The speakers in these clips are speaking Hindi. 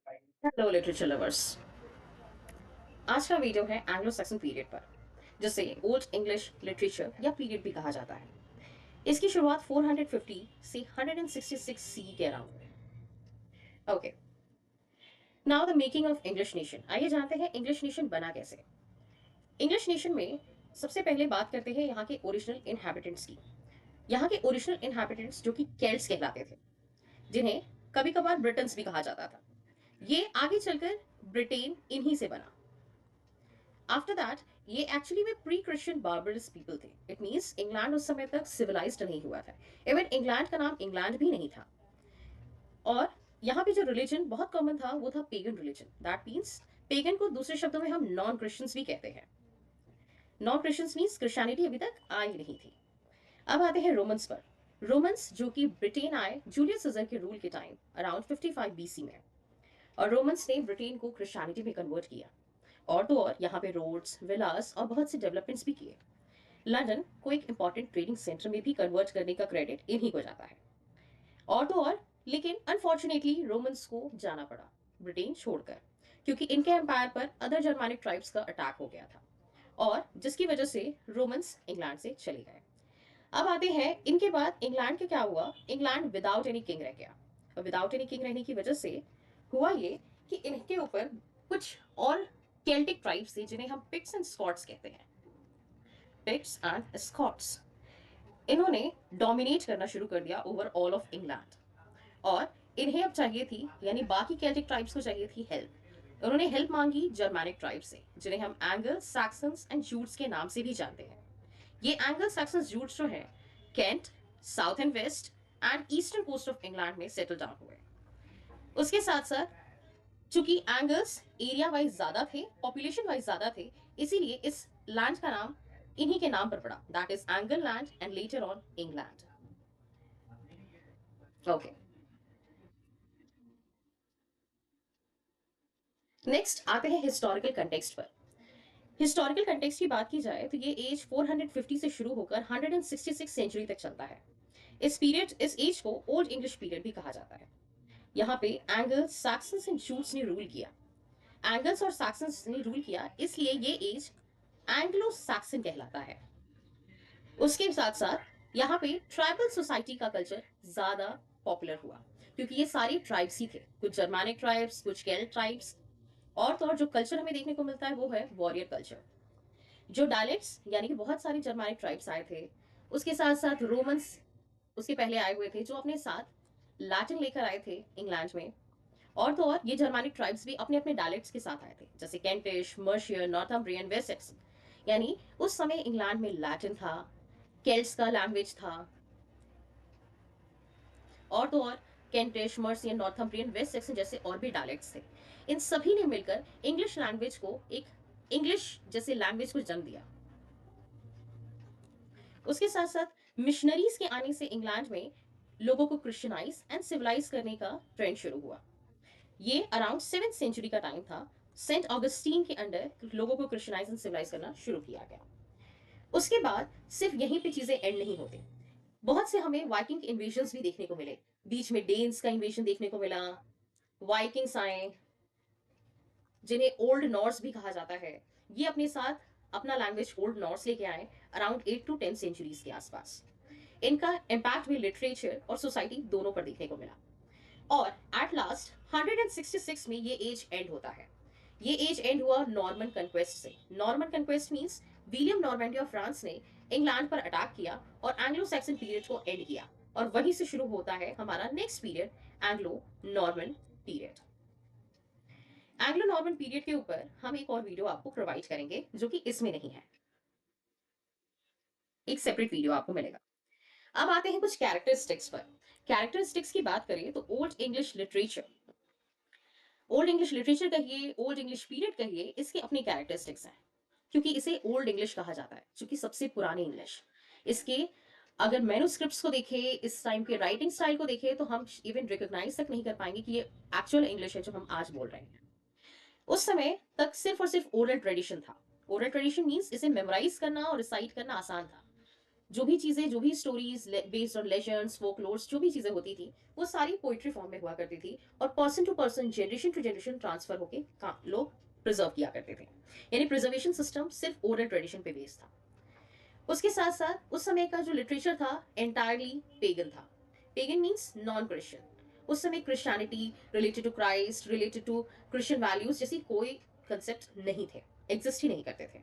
Hello literature lovers. आज का वीडियो है एंग्लो सैक्सन पीरियड पर, जिसे ओल्ड इंग्लिश लिटरेचर या पीरियड भी कहा जाता है। इसकी शुरुआत 450 से 166 सी के अराउंड में। Okay, now the making of English nation. आइए जानते हैं इंग्लिश नेशन बना कैसे। इंग्लिश नेशन में सबसे पहले बात करते हैं यहाँ के ओरिजिनल इनहैबिटेंट्स की। यहाँ के ओरिजिनल इनहैबिटेंट्स जो कि केल्ट्स कहलाते थे, जिन्हें कभी कभार ब्रिटन्स भी कहा जाता था। ये आगे चलकर ब्रिटेन इन्हीं से बना। आफ्टर दैट ये एक्चुअली में प्री क्रिश्चियन बार्बरस पीपल थे। इट मीन्स इंग्लैंड उस समय तक सिविलाइज्ड नहीं हुआ था। इवन इंग्लैंड का नाम इंग्लैंड भी नहीं था। और यहाँ पे जो रिलीजन बहुत कॉमन था वो था pagan religion. That means pagan को दूसरे शब्दों में हम नॉन क्रिश्चियंस भी कहते हैं। नॉन क्रिश्चियंस मीन्स क्रिश्चियनिटी अभी तक आई नहीं थी। अब आते हैं रोमन्स पर। रोमन्स जो कि ब्रिटेन आए जूलियस सीजर के रूल के टाइम अराउंड 55 बीसी में। और रोमन्स ने ब्रिटेन को क्रिश्चियनिटी में कन्वर्ट किया। और तो और यहाँ पे रोड्स, विलास और बहुत से डेवलपमेंट्स भी किए। लंदन को एक इंपॉर्टेंट ट्रेडिंग सेंटर में भी कन्वर्ट करने का क्रेडिट इन्हीं को जाता है। और तो और लेकिन अनफॉर्चुनेटली रोमन्स को जाना पड़ा ब्रिटेन छोड़कर, क्योंकि इनके एम्पायर पर अदर जर्मानिक ट्राइब्स का अटैक हो गया था, और जिसकी वजह से रोमन्स इंग्लैंड से चले गए। अब आते हैं इनके बाद इंग्लैंड का क्या हुआ। इंग्लैंड विदाउट एनी किंग रह गया। और विदाउट एनी किंग रहने की वजह से हुआ ये कि इनके ऊपर कुछ और केल्टिक ट्राइब्स थे, जिन्हें हम पिक्स एंड स्कॉट्स कहते हैं। पिक्स एंड स्कॉट्स, इन्होंने डोमिनेट करना शुरू कर दिया ओवर ऑल ऑफ इंग्लैंड। और इन्हें अब चाहिए थी, यानी बाकी केल्टिक ट्राइब्स को चाहिए थी हेल्प। उन्होंने हेल्प मांगी जर्मैनिक ट्राइब से, जिन्हें हम एंगल सैक्सन्स एंड जूट्स के नाम से भी जानते हैं। ये एंगल सैक्सन्स जूट्स जो है Kent, south and west and eastern coast of England में सेटल डाउन हुए। उसके साथ साथ चूंकि एंगल्स एरिया वाइज ज्यादा थे, पॉपुलेशन वाइज ज्यादा थे, इसीलिए इस लैंड का नाम इन्हीं के नाम पर पड़ा, that is angle land and later on England. Okay, next आते हैं हिस्टोरिकल कंटेक्स्ट पर। हिस्टोरिकल कंटेक्स्ट की बात की जाए तो ये एज 450 से शुरू होकर 166 सेंचुरी तक चलता है। इस एज को ओल्ड इंग्लिश पीरियड भी कहा जाता है। यहाँ पे एंगल्स, सैक्सन्स एंड जूट्स ने रूल किया। एंगल्स और सैक्सन्स ने रूल किया, इसलिए ये एज एंग्लो सैक्सन कहलाता है। उसके साथ साथ यहाँ पे ट्राइबल सोसाइटी का कल्चर ज्यादा पॉपुलर हुआ, क्योंकि ये सारे ट्राइब्स ही थे, कुछ जर्मानिक ट्राइब्स, कुछ केल्ट ट्राइब्स। और तो और जो कल्चर हमें देखने को मिलता है वो है वॉरियर कल्चर। जो डायलेक्ट्स, यानी कि बहुत सारे जर्मानिक ट्राइब्स आए थे। उसके साथ साथ रोमन्स उसके पहले आए हुए थे, जो अपने साथ लैटिन लेकर आए थे इंग्लैंड में। और तो और ये जर्मानिक ट्राइब्स भी अपने अपने डायलेक्ट्स के साथ आए थे, जैसे केंटिश, मर्शियर, नॉर्थम्ब्रियन, वेसेक्स। यानी उस समय इंग्लैंड में लैटिन था, केल्ट्स का लैंग्वेज था। और तो और केंटिश, मर्सियन, नॉर्थम्ब्रियन, वेस्ट सेक्सन जैसे और भी डायलेक्ट्स थे। इन सभी ने मिलकर इंग्लिश लैंग्वेज को, एक इंग्लिश जैसे लैंग्वेज को जन्म दिया। उसके साथ साथ मिशनरीज के आने से इंग्लैंड में लोगों को क्रिश्चियनाइज एंड सिविलाइज करने का ट्रेंड शुरू हुआ। ये अराउंड 7th सेंचुरी का टाइम था। सेंट ऑगस्टीन के अंडर लोगों को क्रिश्चियनाइज एंड सिविलाइज करना शुरू किया गया। उसके बाद सिर्फ यहीं पे चीजें एंड नहीं होती। बहुत से हमें वाइकिंग इन्वेजन्स भी देखने को मिले। बीच में डेन्स का इन्वेजन देखने को मिला। वाइकिंग्स आए, जिन्हें ओल्ड नॉर्स भी कहा जाता है। ये अपने साथ अपना लैंग्वेज ओल्ड नॉर्स लेके आए अराउंड 8 to 10 सेंचुरीज के आसपास। इनका इम्पैक्ट भी लिटरेचर और सोसाइटी दोनों पर देखने को मिला। और एट लास्ट 166 में ये एज एंड होता है। ये एज एंड हुआ नॉर्मन कंक्वेस्ट से। Norman conquest means William Normandy of France ने इंग्लैंड पर अटैक किया और एंग्लो सैक्सन पीरियड को एंड किया। और वहीं से शुरू होता है हमारा next period, Anglo Norman period. Anglo Norman period के ऊपर हम एक और वीडियो आपको प्रोवाइड करेंगे, जो कि इसमें नहीं है, एक सेपरेट वीडियो आपको मिलेगा। अब आते हैं कुछ कैरेक्टरिस्टिक्स पर। कैरेक्टरिस्टिक्स की बात करें तो ओल्ड इंग्लिश लिटरेचर कहिए, ओल्ड इंग्लिश पीरियड कहिए, इसके अपनी कैरेक्टरिस्टिक्स हैं। क्योंकि इसे ओल्ड इंग्लिश कहा जाता है, क्योंकि सबसे पुरानी इंग्लिश। इसके अगर मैन्युस्क्रिप्ट्स को देखें, इस टाइम के राइटिंग स्टाइल को देखें, तो हम इवन रिकॉग्नाइज तक नहीं कर पाएंगे कि ये एक्चुअल इंग्लिश है जो हम आज बोल रहे हैं। उस समय तक सिर्फ और सिर्फ ओरल ट्रेडिशन था। ओरल ट्रेडिशन मीन्स इसे मेमोराइज करना और रिसाइट करना आसान था। जो भी चीज़ें, जो भी stories based on legends, folklores, जो भी चीज़ें होती थी, वो सारी पोइट्री फॉर्म में हुआ करती थी और person to person, generation to generation transfer होके लोग प्रिजर्व किया करते थे। यानी प्रिजर्वेशन सिस्टम सिर्फ ओरल ट्रेडिशन पे बेस्ड था। उसके साथ साथ उस समय का जो लिटरेचर था एंटायरली पेगन था। Pagan means non Christian. उस समय Christianity, related to Christ, related to Christian values जैसी कोई कंसेप्ट नहीं थे, एग्जिस्ट ही नहीं करते थे।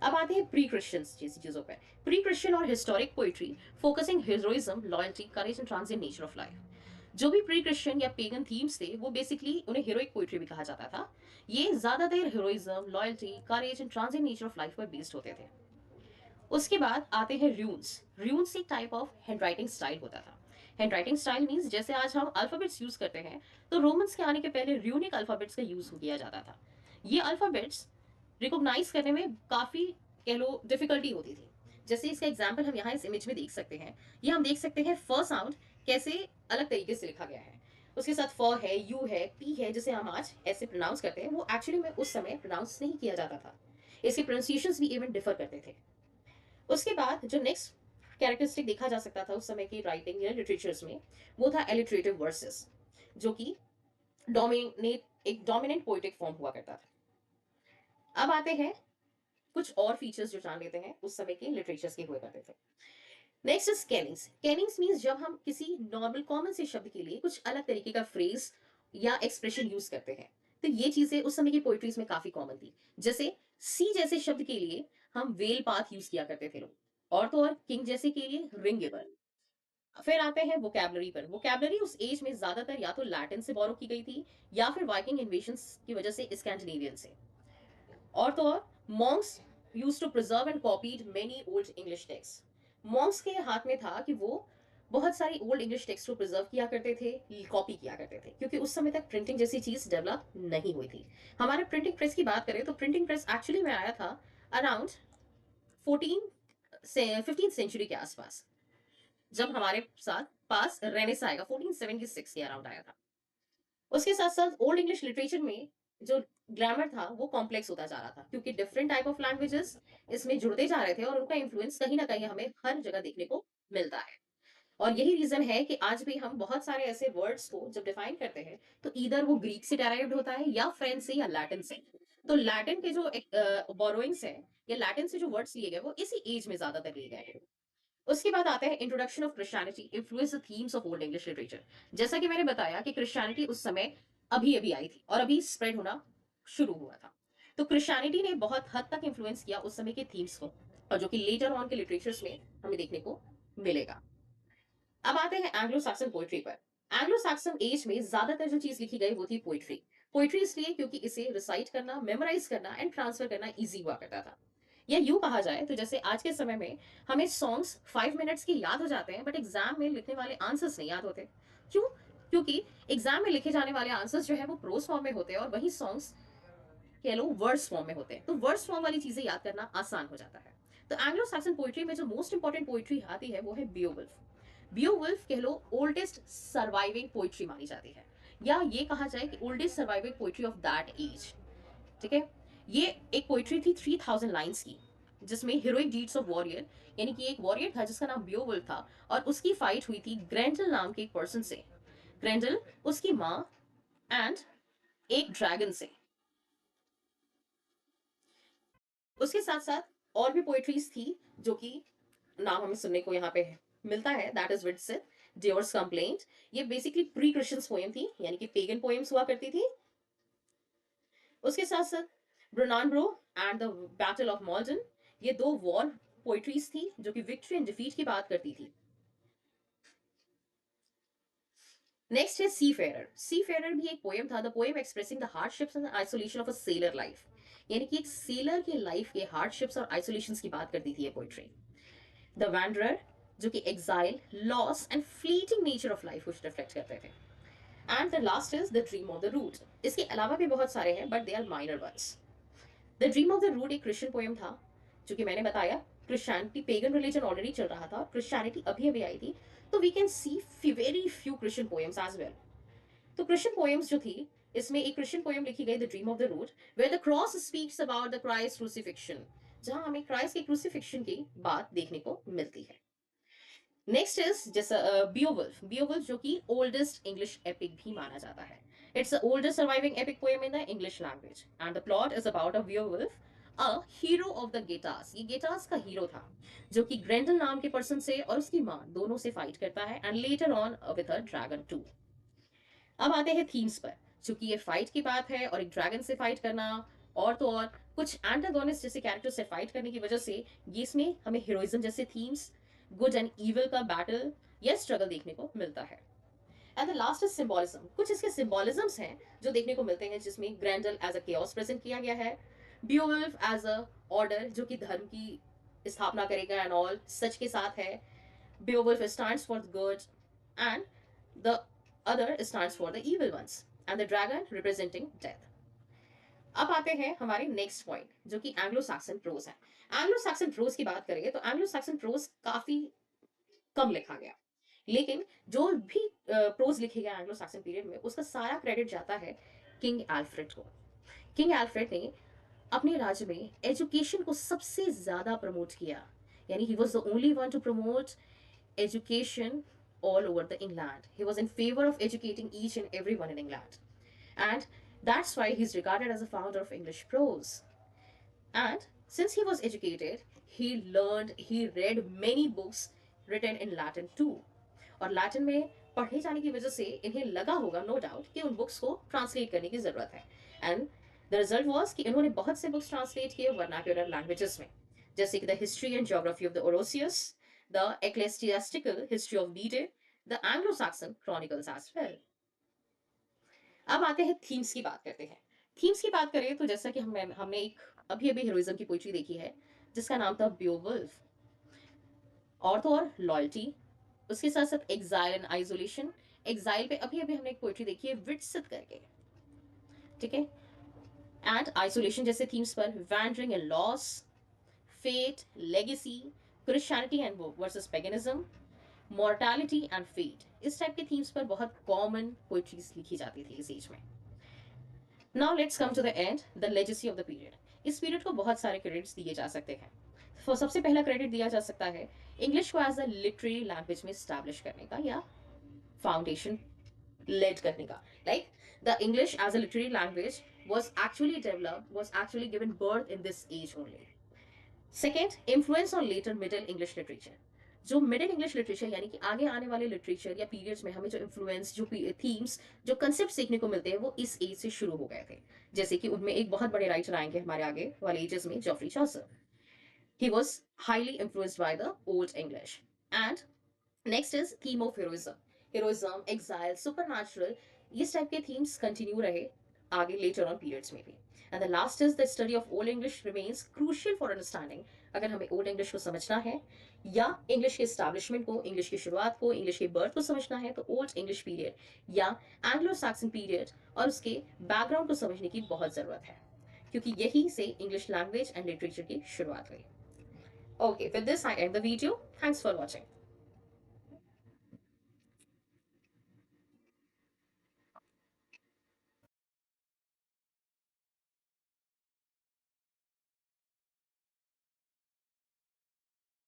अब आते हैं प्री क्रिश्चियन जैसी चीजों पर। प्री क्रिश्चियन और historic poetry focusing heroism, loyalty, courage and transient nature of life. जो भी प्री क्रिश्चियन या पेगन थीम्स थे वो बेसिकली उन्हें हीरोइक पोइट्री भी कहा जाता था। ये ज्यादातर heroism, loyalty, courage and transient nature of life पर बेस्ड होते थे। उसके बाद आते हैं र्यून्स। र्यून्स एक टाइप ऑफ हैंडराइटिंग स्टाइल होता था। हैंडराइटिंग स्टाइल मीन्स जैसे आज हम अल्फाबेट्स यूज करते हैं, तो रोमन्स के आने के पहले र्यूनिक अल्फाबेट्स का यूज किया जाता था। ये अल्फाबेट्स रिकॉग्नाइज करने में काफी, कह लो, डिफिकल्टी होती थी। जैसे इसका एग्जाम्पल हम यहाँ इस इमेज में देख सकते हैं। ये हम देख सकते हैं फ साउंड कैसे अलग तरीके से लिखा गया है। उसके साथ फ है, यू है, पी है, जिसे हम आज ऐसे प्रोनाउंस करते हैं, वो एक्चुअली में उस समय प्रोनाउंस नहीं किया जाता था। इसके प्रोनाउंसिएशंस भी इवन डिफर करते थे। उसके बाद जो नेक्स्ट कैरेक्टरिस्टिक देखा जा सकता था उस समय की राइटिंग या लिटरेचर्स में, वो था एलिट्रेटिव वर्सेस, जो कि डोमिनेट एक डोमिनेंट पोइटिक फॉर्म हुआ करता था। अब आते हैं कुछ और फीचर्स जो जान लेते हैं उस समय के लिटरेचर्स के हुए करते थे। Next is kennings. Kennings means जब हम किसी नॉर्मल कॉमन से शब्द के लिए कुछ अलग तरीके का फ्रेज या एक्सप्रेशन यूज करते हैं, तो ये चीजें उस समय की पोइट्रीज में काफी कॉमन थी। जैसे सी जैसे शब्द के लिए हम वेल पाथ यूज किया करते थे लोग, और तो और किंग जैसे के लिए रिंग गिवर। फिर आते हैं वोकैबलरी पर। वोकैबलरी उस एज में ज्यादातर या तो लैटिन से बोरो की गई थी या फिर वाइकिंग इन्वेशंस की वजह से स्कैंडिनेवियन से। और तो और monks use to preserve and copied many old English text. Monks के हाथ में था कि वो बहुत सारी ओल्ड इंग्लिश टेक्स्ट को प्रिजर्व किया करते थे, कॉपी किया करते थे, क्योंकि उस समय तक प्रिंटिंग जैसी चीज डेवलप नहीं हुई थी। हमारे प्रिंटिंग प्रेस की बात करें तो प्रिंटिंग प्रेस एक्चुअली में आया था अराउंड 14 से 15 सेंचुरी के आसपास, जब हमारे साथ पास रेनेसा आएगा, 1476 के अराउंड आया था। उसके साथ साथ ओल्ड इंग्लिश लिटरेचर में जो ग्रामर था वो कॉम्प्लेक्स होता जा रहा था, क्योंकि डिफरेंट टाइप ऑफ लैंग्वेजेस इसमें जुड़ते जा रहे थे और उनका इन्फ्लुएंस कहीं ना कहीं हमें हर जगह देखने को मिलता है। और यही रीजन है कि आज भी हम बहुत सारे ऐसे वर्ड्स को जब डिफाइन करते हैं तो इधर वो ग्रीक से डेराइव्ड होता है या फ्रेंच से या लैटिन से। तो लैटिन के जो बोरोइंग्स है या लैटिन से जो वर्ड्स लिए गए वो इसी एज में ज्यादातर लिए गए हैं। उसके बाद आता है introduction of Christianity influence the themes of old English literature. जैसा कि मैंने बताया कि क्रिश्चियनिटी उस समय अभी अभी आई थी और अभी स्प्रेड होना शुरू हुआ था। तो क्रिश्चियनिटी ने बहुत हद तक इन्फ्लुएंस किया उस समय के थीम्स को, और जो कि लेटर ऑन के लिटरेचर्स में हमें देखने को मिलेगा। अब आते हैं एंग्लो सैक्सन पोइट्री पर। एंग्लो सैक्सन एज में ज्यादातर जो चीज लिखी गई वो थी पोइट्री। पोइट्री इसलिए क्योंकि इसे रिसाइट करना, मेमोराइज करना एंड ट्रांसफर करना इजी हुआ करता था। या यूं कहा जाए तो जैसे आज के समय में हमें सॉन्ग्स 5 मिनट्स के याद हो जाते हैं, बट एग्जाम में लिखने वाले आंसर्स नहीं याद होते। क्यों? क्योंकि एग्जाम में लिखे जाने वाले आंसर्स जो है वो प्रोज फॉर्म में होते हैं और वही सॉन्ग्स, कह लो, वर्ड्स फॉर्म में होते हैं। तो वर्ड्स फॉर्म वाली चीजें याद करना आसान हो जाता है। तो एंग्लो सैक्सन पोइट्री में जो मोस्ट इंपॉर्टेंट पोइट्री आती है वो है बियोवुल्फ। बियोवुल्फ, कह लो, ओल्डेस्ट सर्वाइविंग पोइट्री मानी जाती है, या ये कहा जाए कि oldest surviving poetry of that age. ठीक है। ये एक पोइट्री थी 3000 लाइन्स की, जिसमें हीरोइक डीड्स ऑफ वॉरियर, यानी कि एक वॉरियर था जिसका नाम बियोवुल्फ था और उसकी फाइट हुई थी ग्रेंडल नाम के एक पर्सन से। ग्रेंडल, उसकी माँ एंड एक ड्रैगन से। उसके साथ साथ और भी पोइट्रीज थी जो कि नाम हमें सुनने को यहाँ पे मिलता है, दैट इज विटसिथ, डियोर्स कंप्लेंट। ये बेसिकली प्री क्रिश्चियन पोएम थी, यानी कि पेगन पोएम्स हुआ करती थी। उसके साथ साथ ब्रुनानब्रो एंड द बैटल ऑफ मॉल्डन, ये दो वॉर पोइट्रीज थी जो कि विक्ट्री एंड डिफीट की बात करती थी। नेक्स्ट है सी फेरर। सी फेरर भी एक पोएम था, the poem expressing the hardships and isolation of a seller life. यानी कि एक सेलर के लाइफ के हार्डशिप्स और आइसोलेशन की बात करती थी ये पोइट्री। द वैंडरर, जो कि exile, loss and fleeting nature of life को रिफ्लेक्ट करते थे। And the last is the dream of the rood. इसके अलावा भी बहुत सारे हैं but they are minor ones. The dream of the rood एक क्रिश्चियन पोएम था, जो कि मैंने बताया क्रिश्चियनिटी, पेगन रिलीजन ऑलरेडी चल रहा था, क्रिश्चियनिटी अभी अभी आई थी, तो we can see very few Christian poems as well. तो क्रिश्चियन पोएम्स जो थी, इसमें एक क्रिश्चियन पोएम लिखी गई, the dream of the rood, where the cross speaks about the Christ crucifixion. जहां हमें क्राइस्ट के क्रूसिफिक्शन की बात देखने को मिलती है। नेक्स्ट इज जैसा बियोवुल्फ। बियोवुल्फ जो कि ओल्डेस्ट इंग्लिश एपिक भी माना जाता है। It's the oldest surviving epic poem in the English language and the plot is about a Beowulf, a hero of the Geats. ये गेटास का हीरो था जो कि ग्रेंडल नाम के पर्सन से और उसकी माँ दोनों से फाइट करता है and later on with a dragon too. अब आते हैं थीम्स पर, चूंकि ये फाइट की बात है और एक ड्रैगन से फाइट करना और तो और कुछ एंटागोनिस्ट जैसे कैरेक्टर से फाइट करने की वजह से ये इसमें हमें हीरोइज्म जैसे थीम्स, गुड एंड इविल का बैटल या स्ट्रगल देखने को मिलता है। And the last is symbolism. कुछ इसके सिंबोलिज्म्स हैं जो देखने को मिलते हैं, जिसमें ग्रैंडल एज अ केओस प्रेजेंट किया गया है, बियोवुल्फ एज अ ऑर्डर जो कि धर्म की स्थापना करेगा एंड ऑल सच के साथ है, Beowulf stands for good and the other stands for the evil ones and the dragon representing death. अब आते हैं हमारे नेक्स्ट पॉइंट जो कि एंग्लो सैक्सन प्रोज है। एंग्लो सैक्सन प्रोज की बात करेंगे तो एंग्लो सैक्सन प्रोज काफी कम लिखा गया, लेकिन जो भी प्रोज लिखे गए एंग्लो सैक्सन पीरियड में उसका सारा क्रेडिट जाता है किंग एल्फ्रेड को। किंग एल्फ्रेड ने अपने राज्य में एजुकेशन को सबसे ज्यादा प्रमोट किया, यानी he was the only one two promote education all over the England. He was in favor of educating each and everyone in England. And that's why he's regarded as a founder of English prose. And since he was educated, he learned, he read many books written in Latin too. और लैटिन में पढ़े जाने की वजह से इन्हें लगा होगा नो डाउट कि उन बुक्स को ट्रांसलेट करने की जरूरत है। एंड द रिजल्ट वॉज कि इन्होंने बहुत से बुक्स ट्रांसलेट किए वर्नाक्यूलर लैंग्वेजेस में, जैसे कि the history and geography of the Orosius, the ecclesiastical history of Bede, the Anglo-Saxon chronicles as well. अब आते हैं थीम्स की बात करते हैं। थीम्स की बात करें तो जैसा कि हमने एक अभी अभी हीरोइज्म की पोइट्री देखी है जिसका नाम था बियोवुल्फ, और तो और लॉयल्टी, उसके साथ साथ एग्जाइल एंड आइसोलेशन। एग्जाइल पे अभी अभी हमने एक पोइट्री देखी है विटसित करके, ठीक है, एंड आइसोलेशन जैसे थीम्स पर wandering and loss, fate, legacy, Christianity and versus paganism, mortality and fate, इस टाइप के थीम्स पर बहुत कॉमन पोइट्रीज लिखी जाती थी इस एज में। Now let's come to the end, the legacy of the period. इस पीरियड को बहुत सारे क्रेडिट्स दिए जा सकते हैं। सबसे पहला क्रेडिट दिया जा सकता है इंग्लिश को एज अ लिटरेरी लैंग्वेज में स्टैब्लिश करने का या फाउंडेशन लेड करने का। Like the English as a literary language was actually developed, was actually given birth in this age only. Second, influence on later middle English literature. जो मिडिल इंग्लिश लिटरेचर यानी कि आगे आने वाले लिटरेचर या पीरियड्स में हमें जो इन्फ्लुएंस, जो थीम्स, जो कंसेप्ट सीखने को मिलते हैं वो इस एज से शुरू हो गए थे। जैसे कि उनमें एक बहुत बड़े राइटर आएंगे हमारे आगे वाले एजेस में, Geoffrey Chaucer. He was highly influenced by the old English. And next is theme of heroism. Heroism, exile, supernatural, इस टाइप के थीम्स कंटिन्यू रहे आगे लेटर ऑन पीरियड्स में भी। And the last is the study of old English remains crucial for understanding. अगर हमें ओल्ड इंग्लिश को समझना है या इंग्लिश के स्टैब्लिशमेंट को, इंग्लिश की शुरुआत को, इंग्लिश के बर्थ को समझना है तो ओल्ड इंग्लिश पीरियड या एंग्लो सैक्सन पीरियड और उसके बैकग्राउंड को समझने की बहुत जरूरत है, क्योंकि यही से इंग्लिश लैंग्वेज एंड लिटरेचर की शुरुआत हुई। Okay, with this I and the video. Thanks for watching.